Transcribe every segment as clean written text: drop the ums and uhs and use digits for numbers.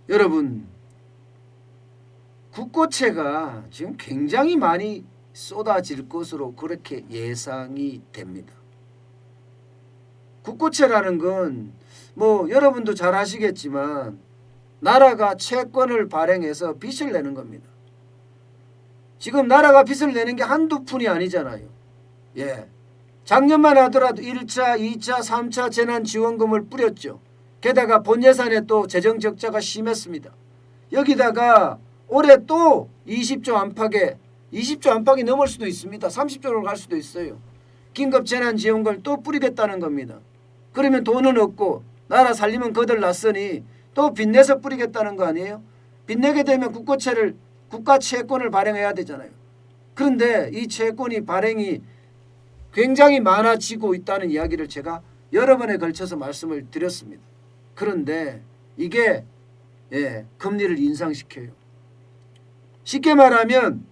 여러분, 국고채가 지금 굉장히 많이 쏟아질 것으로 그렇게 예상이 됩니다. 국고채라는 건 뭐 여러분도 잘 아시겠지만 나라가 채권을 발행해서 빚을 내는 겁니다. 지금 나라가 빚을 내는 게 한두 푼이 아니잖아요. 예. 작년만 하더라도 1차, 2차, 3차 재난지원금을 뿌렸죠. 게다가 본예산에 또 재정 적자가 심했습니다. 여기다가 올해 또 20조 안팎이 넘을 수도 있습니다. 30조로 갈 수도 있어요. 긴급 재난지원금을 또 뿌리겠다는 겁니다. 그러면 돈은 없고 나라 살림은 거들났으니 또 빚내서 뿌리겠다는 거 아니에요? 빚내게 되면 국가 채권을 발행해야 되잖아요. 그런데 이 채권이 발행이 굉장히 많아지고 있다는 이야기를 제가 여러 번에 걸쳐서 말씀을 드렸습니다. 그런데 이게 금리를 인상시켜요. 쉽게 말하면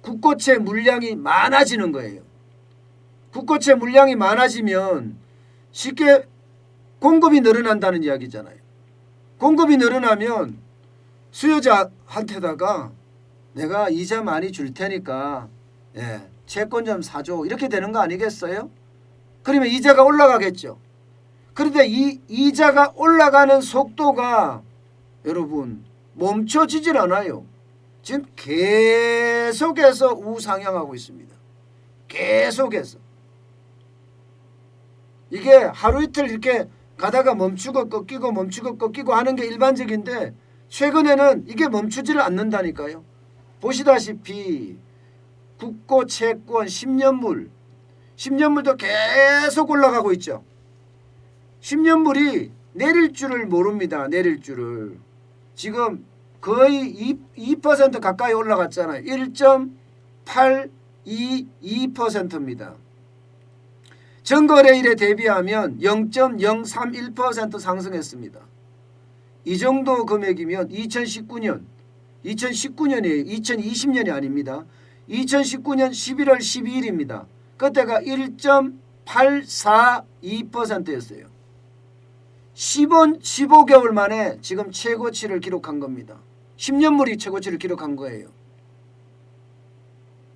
국고채 물량이 많아지는 거예요. 국고채 물량이 많아지면 쉽게 공급이 늘어난다는 이야기잖아요. 공급이 늘어나면 수요자한테다가 내가 이자 많이 줄 테니까 채권 좀 사줘 이렇게 되는 거 아니겠어요? 그러면 이자가 올라가겠죠. 그런데 이 이자가 올라가는 속도가 여러분 멈춰지질 않아요. 지금 계속해서 우상향하고 있습니다. 계속해서. 이게 하루 이틀 이렇게 가다가 멈추고 꺾이고 하는 게 일반적인데 최근에는 이게 멈추지를 않는다니까요. 보시다시피 국고 채권 10년물도 계속 올라가고 있죠. 10년물이 내릴 줄을 모릅니다. 내릴 줄을. 지금 거의 2% 가까이 올라갔잖아요. 1.822%입니다. 전거래일에 대비하면 0.031% 상승했습니다. 이 정도 금액이면 2019년이에요. 2020년이 아닙니다. 2019년 11월 12일입니다. 그때가 1.842%였어요. 15개월 만에 지금 최고치를 기록한 겁니다. 10년물이 최고치를 기록한 거예요.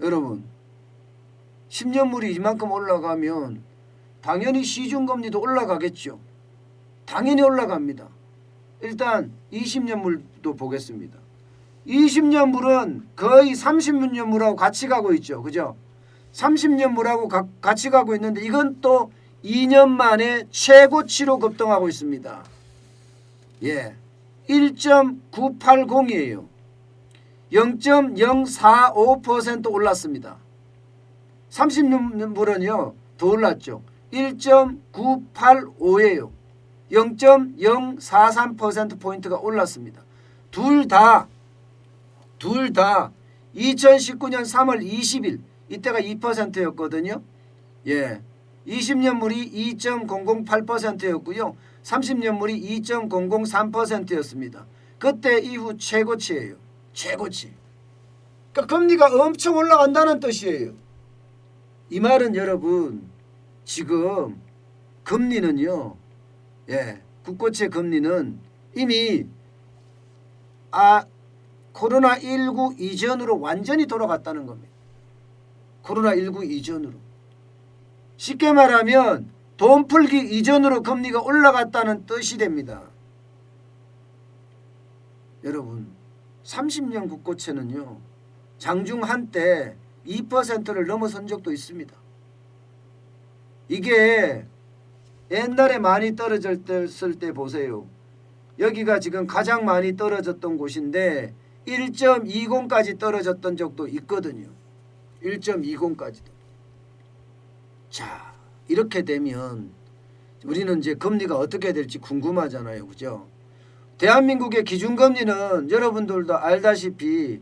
여러분, 10년물이 이만큼 올라가면 당연히 시중금리도 올라가겠죠. 당연히 올라갑니다. 일단 20년물도 보겠습니다. 20년물은 거의 30년물하고 같이 가고 있죠. 그죠? 30년물하고 같이 가고 있는데 이건 또 2년 만에 최고치로 급등하고 있습니다. 1.980이에요. 0.045% 올랐습니다. 30년물은요 더 올랐죠. 1.985예요. 0.043%포인트가 올랐습니다. 둘 다 2019년 3월 20일 이때가 2%였거든요. 20년물이 2.008%였고요. 30년물이 2.003%였습니다. 그때 이후 최고치예요. 최고치. 그러니까 금리가 엄청 올라간다는 뜻이에요. 이 말은 여러분 지금 금리는요. 국고채 금리는 이미 코로나19 이전으로 완전히 돌아갔다는 겁니다. 코로나19 이전으로. 쉽게 말하면 돈 풀기 이전으로 금리가 올라갔다는 뜻이 됩니다. 여러분 30년 국고채는요. 장중 한때 2%를 넘어선 적도 있습니다. 이게 옛날에 많이 떨어졌을 때 보세요. 여기가 지금 가장 많이 떨어졌던 곳인데 1.20까지 떨어졌던 적도 있거든요. 1.20까지도. 자, 이렇게 되면 우리는 이제 금리가 어떻게 될지 궁금하잖아요. 그죠? 대한민국의 기준금리는 여러분들도 알다시피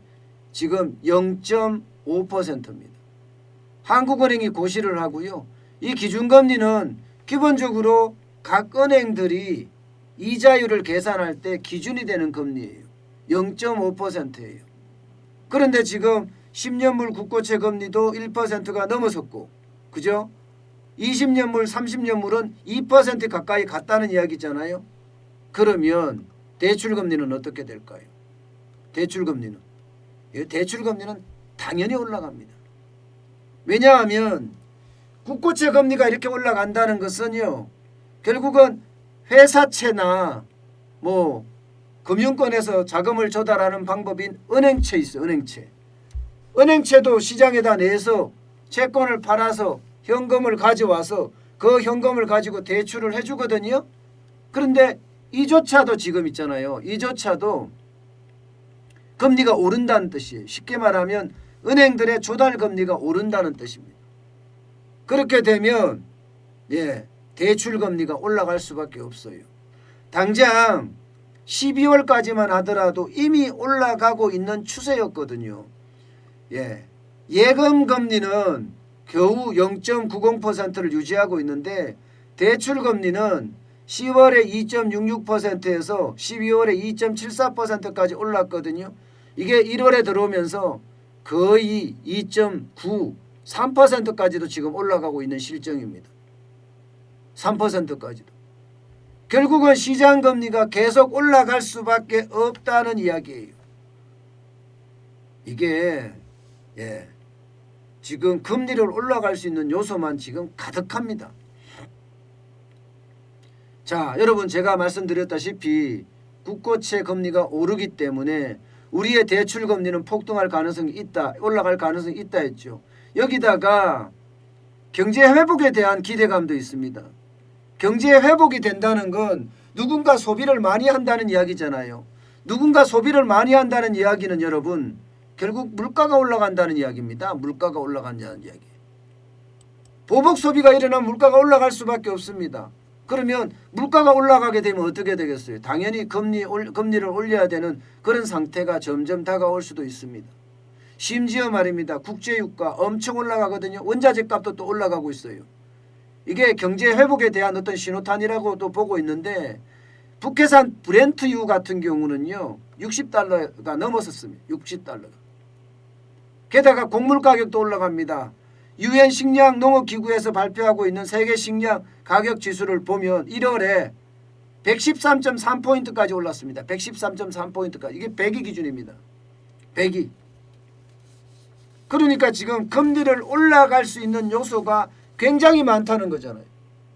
지금 0.5%입니다. 한국은행이 고시를 하고요. 이 기준금리는 기본적으로 각 은행들이 이자율을 계산할 때 기준이 되는 금리예요. 0.5%예요. 그런데 지금 10년물 국고채 금리도 1%가 넘어섰고, 그죠? 20년물, 30년물은 2% 가까이 갔다는 이야기잖아요. 그러면 대출금리는 어떻게 될까요? 대출금리는 당연히 올라갑니다. 왜냐하면 국고채 금리가 이렇게 올라간다는 것은요, 결국은 회사채나 뭐 금융권에서 자금을 조달하는 방법인 은행채 있어요. 은행채도 시장에다 내서 채권을 팔아서 현금을 가져와서 그 현금을 가지고 대출을 해주거든요. 그런데 이조차도 지금 있잖아요. 이조차도 금리가 오른다는 뜻이에요. 쉽게 말하면 은행들의 조달 금리가 오른다는 뜻입니다. 그렇게 되면 대출 금리가 올라갈 수밖에 없어요. 당장 12월까지만 하더라도 이미 올라가고 있는 추세였거든요. 예금 금리는 겨우 0.90%를 유지하고 있는데 대출 금리는 10월에 2.66%에서 12월에 2.74%까지 올랐거든요. 이게 1월에 들어오면서 거의 2.93%까지도 지금 올라가고 있는 실정입니다. 3%까지도. 결국은 시장 금리가 계속 올라갈 수밖에 없다는 이야기예요. 이게 지금 금리를 올라갈 수 있는 요소만 지금 가득합니다. 자, 여러분, 제가 말씀드렸다시피 국고채 금리가 오르기 때문에 우리의 대출 금리는 폭등할 가능성이 있다, 올라갈 가능성이 있다 했죠. 여기다가 경제 회복에 대한 기대감도 있습니다. 경제 회복이 된다는 건 누군가 소비를 많이 한다는 이야기잖아요. 누군가 소비를 많이 한다는 이야기는 여러분 결국 물가가 올라간다는 이야기입니다. 물가가 올라간다는 이야기. 보복 소비가 일어나면 물가가 올라갈 수밖에 없습니다. 그러면 물가가 올라가게 되면 어떻게 되겠어요? 당연히 금리를 올려야 되는 그런 상태가 점점 다가올 수도 있습니다. 심지어 말입니다. 국제유가 엄청 올라가거든요. 원자재 값도 또 올라가고 있어요. 이게 경제 회복에 대한 어떤 신호탄이라고도 보고 있는데 북해산 브렌트유 같은 경우는요. 60달러가 넘었었습니다. 60달러가. 게다가 곡물 가격도 올라갑니다. 유엔 식량 농업기구에서 발표하고 있는 세계 식량 가격 지수를 보면 1월에 113.3포인트까지 올랐습니다. 113.3포인트까지. 이게 100이 기준입니다. 100이. 그러니까 지금 금리를 올라갈 수 있는 요소가 굉장히 많다는 거잖아요.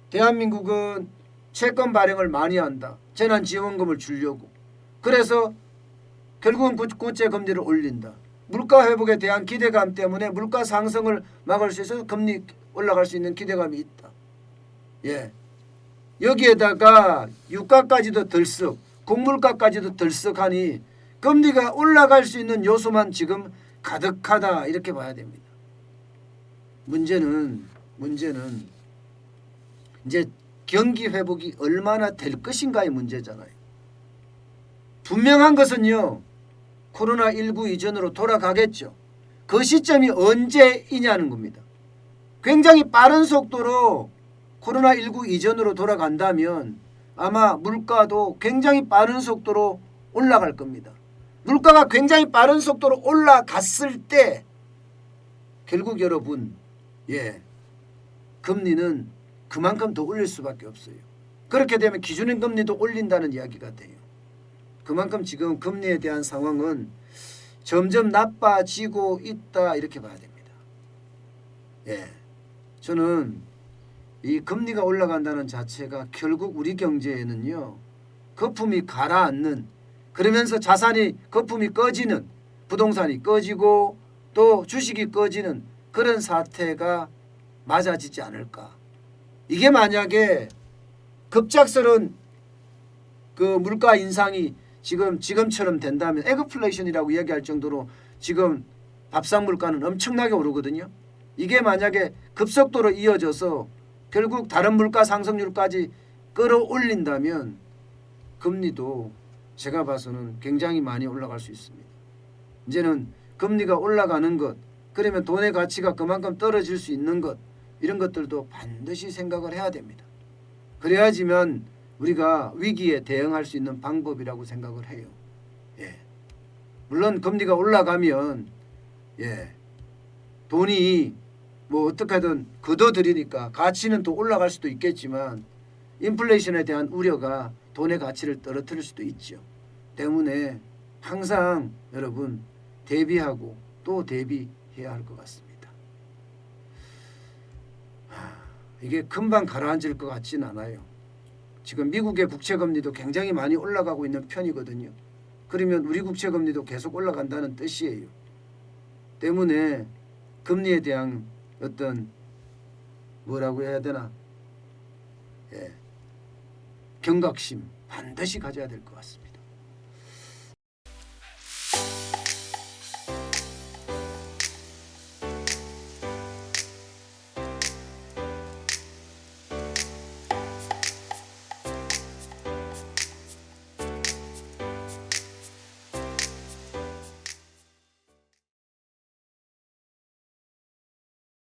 대한민국은 채권 발행을 많이 한다. 재난지원금을 주려고. 그래서 결국은 국채 금리를 올린다. 물가 회복에 대한 기대감 때문에 물가 상승을 막을 수 있어서 금리 올라갈 수 있는 기대감이 있다. 여기에다가 유가까지도 들썩, 곡물가까지도 들썩하니 금리가 올라갈 수 있는 요소만 지금 가득하다 이렇게 봐야 됩니다. 문제는 이제 경기 회복이 얼마나 될 것인가의 문제잖아요. 분명한 것은요. 코로나19 이전으로 돌아가겠죠. 그 시점이 언제이냐는 겁니다. 굉장히 빠른 속도로 코로나19 이전으로 돌아간다면 아마 물가도 굉장히 빠른 속도로 올라갈 겁니다. 물가가 굉장히 빠른 속도로 올라갔을 때 결국 여러분 금리는 그만큼 더 올릴 수밖에 없어요. 그렇게 되면 기준의 금리도 올린다는 이야기가 돼요. 그만큼 지금 금리에 대한 상황은 점점 나빠지고 있다 이렇게 봐야 됩니다. 저는 이 금리가 올라간다는 자체가 결국 우리 경제에는요. 거품이 가라앉는 그러면서 자산이 거품이 꺼지는 부동산이 꺼지고 또 주식이 꺼지는 그런 사태가 맞아지지 않을까. 이게 만약에 급작스러운 그 물가 인상이 지금처럼 된다면 에그플레이션이라고 이야기할 정도로 지금 밥상 물가는 엄청나게 오르거든요. 이게 만약에 급속도로 이어져서 결국 다른 물가 상승률까지 끌어올린다면 금리도 제가 봐서는 굉장히 많이 올라갈 수 있습니다. 이제는 금리가 올라가는 것 그러면 돈의 가치가 그만큼 떨어질 수 있는 것 이런 것들도 반드시 생각을 해야 됩니다. 그래야지만 우리가 위기에 대응할 수 있는 방법이라고 생각을 해요. 예. 물론 금리가 올라가면 돈이 뭐 어떻게든 걷어들이니까 가치는 또 올라갈 수도 있겠지만 인플레이션에 대한 우려가 돈의 가치를 떨어뜨릴 수도 있죠. 때문에 항상 여러분 대비하고 또 대비해야 할 것 같습니다. 이게 금방 가라앉을 것 같지는 않아요. 지금 미국의 국채금리도 굉장히 많이 올라가고 있는 편이거든요. 그러면 우리 국채금리도 계속 올라간다는 뜻이에요. 때문에 금리에 대한 어떤 뭐라고 해야 되나 경각심 반드시 가져야 될 것 같습니다.